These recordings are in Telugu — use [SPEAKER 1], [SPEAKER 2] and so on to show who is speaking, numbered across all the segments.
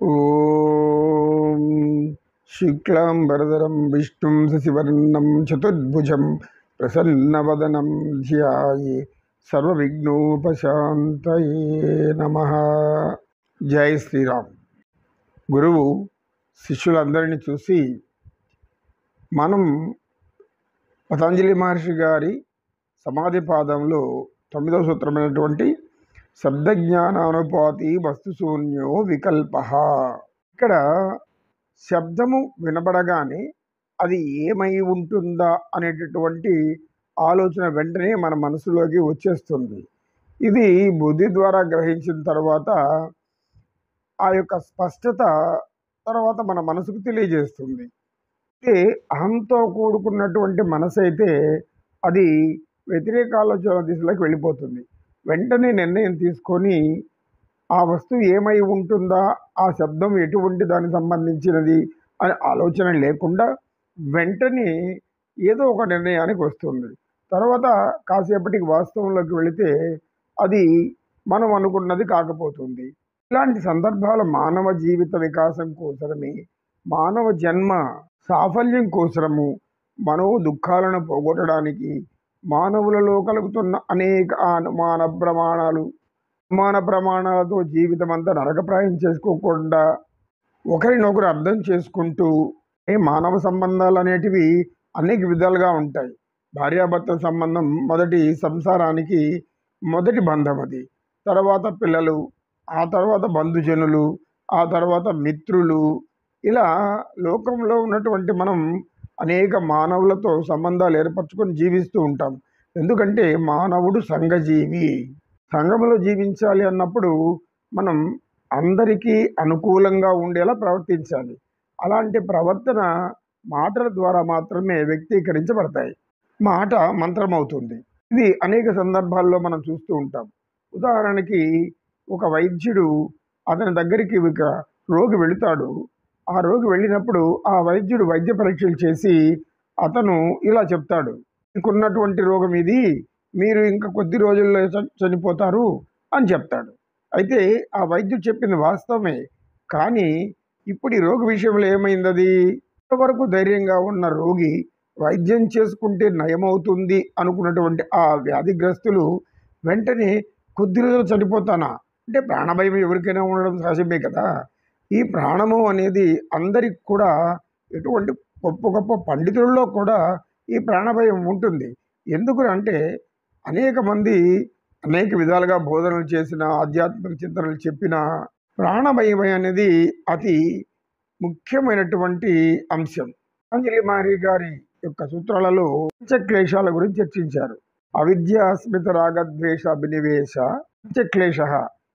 [SPEAKER 1] ఓం శుక్లాంబరధరం విష్ణుం శశివర్ణం చతుర్భుజం ప్రసన్నవదనం ధ్యాయే సర్వవిఘ్నోపశాంతయే నమః. జై శ్రీరామ్. గురువు శిష్యులందరినీ చూసి మనం పతంజలి మహర్షి గారి సమాధి పాదంలో 9వ సూత్రమైనటువంటి శబ్దజ్ఞానానుపాతి వస్తుశూన్యో వికల్ప. ఇక్కడ శబ్దము వినబడగానే అది ఏమై ఉంటుందా అనేటటువంటి ఆలోచన వెంటనే మన మనసులోకి వచ్చేస్తుంది. ఇది బుద్ధి ద్వారా గ్రహించిన తర్వాత ఆ యొక్క స్పష్టత తర్వాత మన మనసుకు తెలియజేస్తుంది. అయితే అహంతో కూడుకున్నటువంటి మనసు అయితే అది వ్యతిరేక ఆలోచన దిశలోకి వెళ్ళిపోతుంది. వెంటనే నిర్ణయం తీసుకొని ఆ వస్తువు ఏమై ఉంటుందా, ఆ శబ్దం ఎటువంటి దానికి సంబంధించినది అనే ఆలోచన లేకుండా వెంటనే ఏదో ఒక నిర్ణయానికి వస్తుంది. తర్వాత కాసేపటికి వాస్తవంలోకి వెళితే అది మనం అనుకున్నది కాకపోతుంది. ఇలాంటి సందర్భాలు మానవ జీవిత వికాసం కోసమే, మానవ జన్మ సాఫల్యం కోసము, మనో దుఃఖాలను పోగొట్టడానికి మానవులలో కలుగుతున్న అనేక అనుమాన ప్రమాణాలతో జీవితం అంతా నరకప్రాయం చేసుకోకుండా ఒకరినొకరు అర్థం చేసుకుంటూ మానవ సంబంధాలు అనేటివి అనేక విధాలుగా ఉంటాయి. భార్యాభర్తల సంబంధం మొదటి సంసారానికి మొదటి బంధం అది. తర్వాత పిల్లలు, ఆ తర్వాత బంధుజనులు, ఆ తర్వాత మిత్రులు. ఇలా లోకంలో ఉన్నటువంటి మనం అనేక మానవులతో సంబంధాలు ఏర్పరచుకొని జీవిస్తూ ఉంటాం. ఎందుకంటే మానవుడు సంఘజీవి. సంఘంలో జీవించాలి అన్నప్పుడు మనం అందరికీ అనుకూలంగా ఉండేలా ప్రవర్తించాలి. అలాంటి ప్రవర్తన మాటల ద్వారా మాత్రమే వ్యక్తీకరించబడతాయి. మాట మంత్రమవుతుంది. ఇది అనేక సందర్భాల్లో మనం చూస్తూ ఉంటాం. ఉదాహరణకి ఒక వైద్యుడు అతని దగ్గరికి ఒక రోగి వెళుతాడు. ఆ రోగి వెళ్ళినప్పుడు ఆ వైద్యుడు వైద్య పరీక్షలు చేసి అతను ఇలా చెప్తాడు, మీకున్నటువంటి రోగం ఇది, మీరు ఇంకా కొద్ది రోజుల్లో చనిపోతారు అని చెప్తాడు. అయితే ఆ వైద్యుడు చెప్పింది వాస్తవమే. కానీ ఇప్పుడు ఈ రోగి విషయంలో ఏమైంది? అది ఇంతవరకు ధైర్యంగా ఉన్న రోగి వైద్యం చేసుకుంటే నయమవుతుంది అనుకున్నటువంటి ఆ వ్యాధిగ్రస్తులు వెంటనే కొద్ది రోజులు చనిపోతానా అంటే ప్రాణభయం ఎవరికైనా ఉండడం సహజమే కదా. ఈ ప్రాణము అనేది అందరికి కూడా, ఎటువంటి గొప్ప గొప్ప పండితుల్లో కూడా ఈ ప్రాణభయం ఉంటుంది. ఎందుకు అంటే అనేక మంది అనేక విధాలుగా బోధనలు చేసిన, ఆధ్యాత్మిక చింతనలు చెప్పిన ప్రాణభయం అనేది అతి ముఖ్యమైనటువంటి అంశం. పతంజలి మహర్షి గారి యొక్క సూత్రాలలో పంచక్లేశాల గురించి చర్చించారు. అవిద్య, అస్మిత, రాగద్వేష, అభినివేశ, పంచక్లేశ.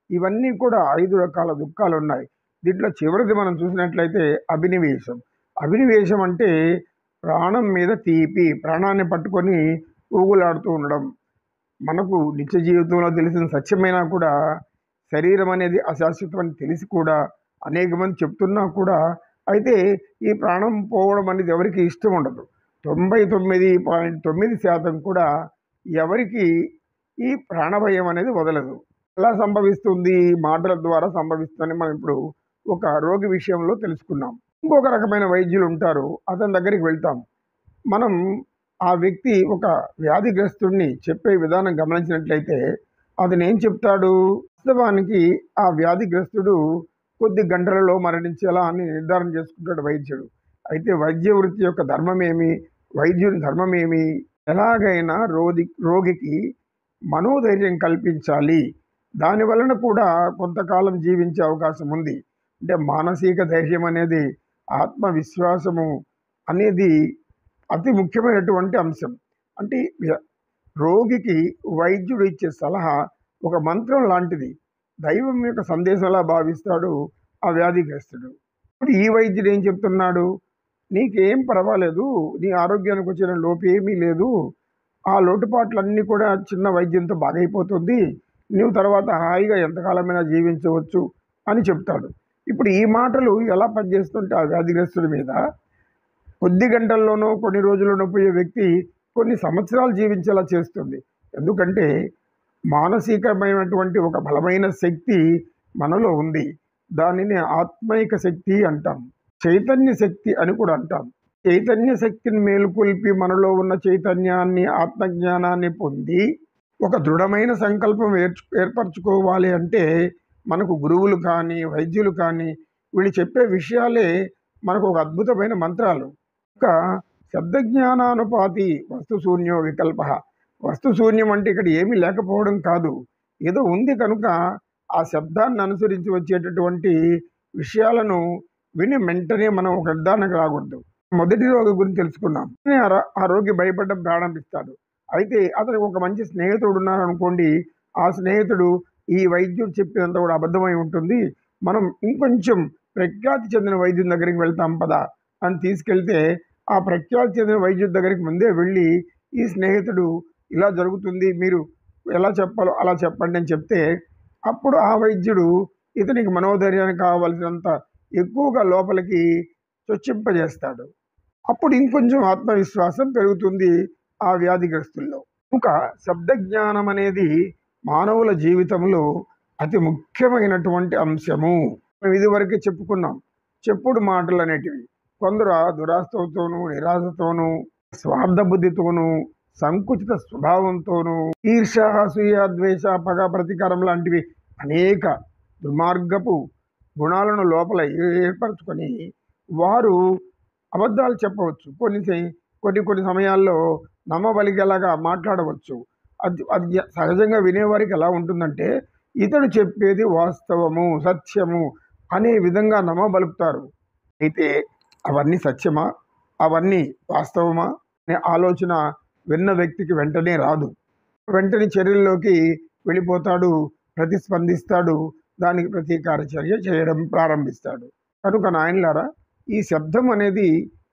[SPEAKER 1] ఇవన్నీ కూడా 5 రకాల దుఃఖాలు ఉన్నాయి. దీంట్లో చివరిది మనం చూసినట్లయితే అభినివేశం. అభినివేశం అంటే ప్రాణం మీద తీపి, ప్రాణాన్ని పట్టుకొని ఊగులాడుతూ ఉండడం. మనకు నిత్య జీవితంలో తెలిసిన సత్యమైనా కూడా శరీరం అనేది అశాశ్వతం అని తెలిసి కూడా అనేక మంది చెప్తున్నా కూడా అయితే ఈ ప్రాణం పోవడం అనేది ఎవరికి ఇష్టం ఉండదు. 99.9% కూడా ఎవరికి ఈ ప్రాణభయం అనేది వదలదు. ఎలా సంభవిస్తుంది? మాటల ద్వారా సంభవిస్తుందని మనం ఇప్పుడు ఒక రోగి విషయంలో తెలుసుకున్నాం. ఇంకొక రకమైన వైద్యులు ఉంటారు. అతని దగ్గరికి వెళ్తాం. మనం ఆ వ్యక్తి ఒక వ్యాధిగ్రస్తుడిని చెప్పే విధానం గమనించినట్లయితే అతను ఏం చెప్తాడు? వాస్తవానికి ఆ వ్యాధిగ్రస్తుడు కొద్ది గంటలలో మరణించేలా అని నిర్ధారణ చేసుకుంటాడు వైద్యుడు. అయితే వైద్య వృత్తి యొక్క ధర్మమేమి, వైద్యుని ధర్మమేమి? ఎలాగైనా రోగికి మనోధైర్యం కల్పించాలి. దాని వలన కూడా కొంతకాలం జీవించే అవకాశం ఉంది. అంటే మానసిక ధైర్యం అనేది, ఆత్మవిశ్వాసము అనేది అతి ముఖ్యమైనటువంటి అంశం. అంటే రోగికి వైద్యుడు ఇచ్చే సలహా ఒక మంత్రం లాంటిది. దైవం యొక్క సందేశంలా భావిస్తాడు ఆ వ్యాధిగ్రస్తుడు. ఇప్పుడు ఈ వైద్యుడు ఏం చెప్తున్నాడు? నీకేం పర్వాలేదు, నీ ఆరోగ్యానికి వచ్చిన లోపు ఏమీ లేదు, ఆ లోటుపాట్లన్నీ కూడా చిన్న వైద్యంతో బాగైపోతుంది, నువ్వు తర్వాత హాయిగా ఎంతకాలమైనా జీవించవచ్చు అని చెప్తాడు. ఇప్పుడు ఈ మాటలు ఎలా పనిచేస్తుంటే ఆ వ్యాధిగ్రస్తుడి మీద, కొద్ది గంటల్లోనో కొన్ని రోజుల్లోనో పోయే వ్యక్తి కొన్ని సంవత్సరాలు జీవించేలా చేస్తుంది. ఎందుకంటే మానసికమైనటువంటి ఒక బలమైన శక్తి మనలో ఉంది. దానిని ఆత్మైక శక్తి అంటాం. చైతన్య శక్తి అని కూడా అంటాం. చైతన్య శక్తిని మేలుకొల్పి మనలో ఉన్న చైతన్యాన్ని, ఆత్మజ్ఞానాన్ని పొంది ఒక దృఢమైన సంకల్పం ఏర్పరచుకోవాలి అంటే మనకు గురువులు కానీ, వైద్యులు కానీ వీళ్ళు చెప్పే విషయాలే మనకు ఒక అద్భుతమైన మంత్రాలు. ఒక శబ్దజ్ఞానానుపాతి వస్తుశూన్యో వికల్ప. వస్తుశూన్యం అంటే ఇక్కడ ఏమీ లేకపోవడం కాదు. ఏదో ఉంది కనుక ఆ శబ్దాన్ని అనుసరించి వచ్చేటటువంటి విషయాలను విని వెంటనే మనం ఒక నిర్ధారణకు రాకూడదు. మొదటి రోగి గురించి తెలుసుకున్నాం. ఆ రోగి భయపడడం ప్రారంభిస్తాడు. అయితే అతనికి ఒక మంచి స్నేహితుడు ఉన్నారనుకోండి, ఆ స్నేహితుడు ఈ వైద్యుడు చెప్పినంత కూడా అబద్ధమై ఉంటుంది, మనం ఇంకొంచెం ప్రఖ్యాతి చెందిన వైద్యుని దగ్గరికి వెళ్తాం పదా అని తీసుకెళ్తే, ఆ ప్రఖ్యాతి చెందిన వైద్యుడి దగ్గరికి ముందే వెళ్ళి ఈ స్నేహితుడు ఇలా జరుగుతుంది, మీరు ఎలా చెప్పాలో అలా చెప్పండి అని చెప్తే, అప్పుడు ఆ వైద్యుడు ఇతనికి మనోధైర్యానికి కావలసినంత ఎక్కువగా లోపలికి చొచ్చింపజేస్తాడు. అప్పుడు ఇంకొంచెం ఆత్మవిశ్వాసం పెరుగుతుంది ఆ వ్యాధిగ్రస్తుల్లో. కనుక శబ్దజ్ఞానం అనేది మానవుల జీవితంలో అతి ముఖ్యమైనటువంటి అంశము. మేము ఇదివరకే చెప్పుకున్నాం. చెప్పుడు మాటలు అనేటివి కొందరు దురాశతోనూ, నిరాశతోనూ, స్వార్థ బుద్ధితోనూ, సంకుచిత స్వభావంతోనూ, ఈర్ష్య, అసూయ, ద్వేష, పగ, ప్రతీకారం లాంటివి అనేక దుర్మార్గపు గుణాలను లోపల ఏర్పరచుకొని వారు అబద్ధాలు చెప్పవచ్చు. కొన్ని సమయాల్లో నమ్మబలిగేలాగా మాట్లాడవచ్చు. అది సహజంగా వినేవారికి ఎలా ఉంటుందంటే, ఇతడు చెప్పేది వాస్తవము, సత్యము అనే విధంగా నమ్మబలుపుతారు. అయితే అవన్నీ సత్యమా, అవన్నీ వాస్తవమా అనే ఆలోచన విన్న వ్యక్తికి వెంటనే రాదు. వెంటనే చర్యల్లోకి వెళ్ళిపోతాడు, ప్రతిస్పందిస్తాడు, దానికి ప్రతీకార చర్య చేయడం ప్రారంభిస్తాడు. కనుక నాయనలారా, ఈ శబ్దం అనేది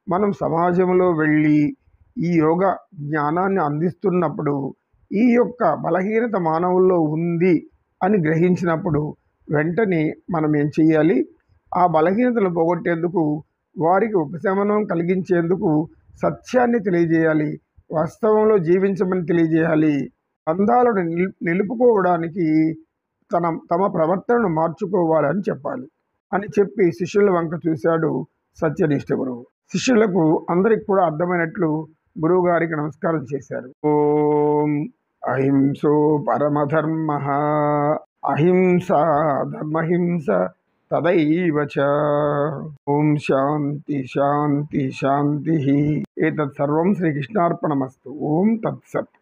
[SPEAKER 1] మనం సమాజంలో వెళ్ళి ఈ యోగ జ్ఞానాన్ని అందిస్తున్నప్పుడు ఈ యొక్క బలహీనత మానవుల్లో ఉంది అని గ్రహించినప్పుడు వెంటనే మనం ఏం చేయాలి? ఆ బలహీనతను పోగొట్టేందుకు, వారికి ఉపశమనం కలిగించేందుకు సత్యాన్ని తెలియజేయాలి, వాస్తవంలో జీవించమని తెలియజేయాలి. బంధాలను నిలుపుకోవడానికి తమ ప్రవర్తనను మార్చుకోవాలని చెప్పాలి అని చెప్పి శిష్యుల వంక చూశాడు సత్యనిష్ఠ గురువు. శిష్యులకు అందరికి కూడా అర్థమైనట్లు గురువు గారికి నమస్కారం చేశారు. ఓం అహింసో పరమధర్మ, అహింసా ధర్మహింస తదైవ చ. ఓం శాంతి శాంతి శాంతి. ఏతత్ సర్వం శ్రీకృష్ణార్పణమస్తు. ఓం తత్సత్.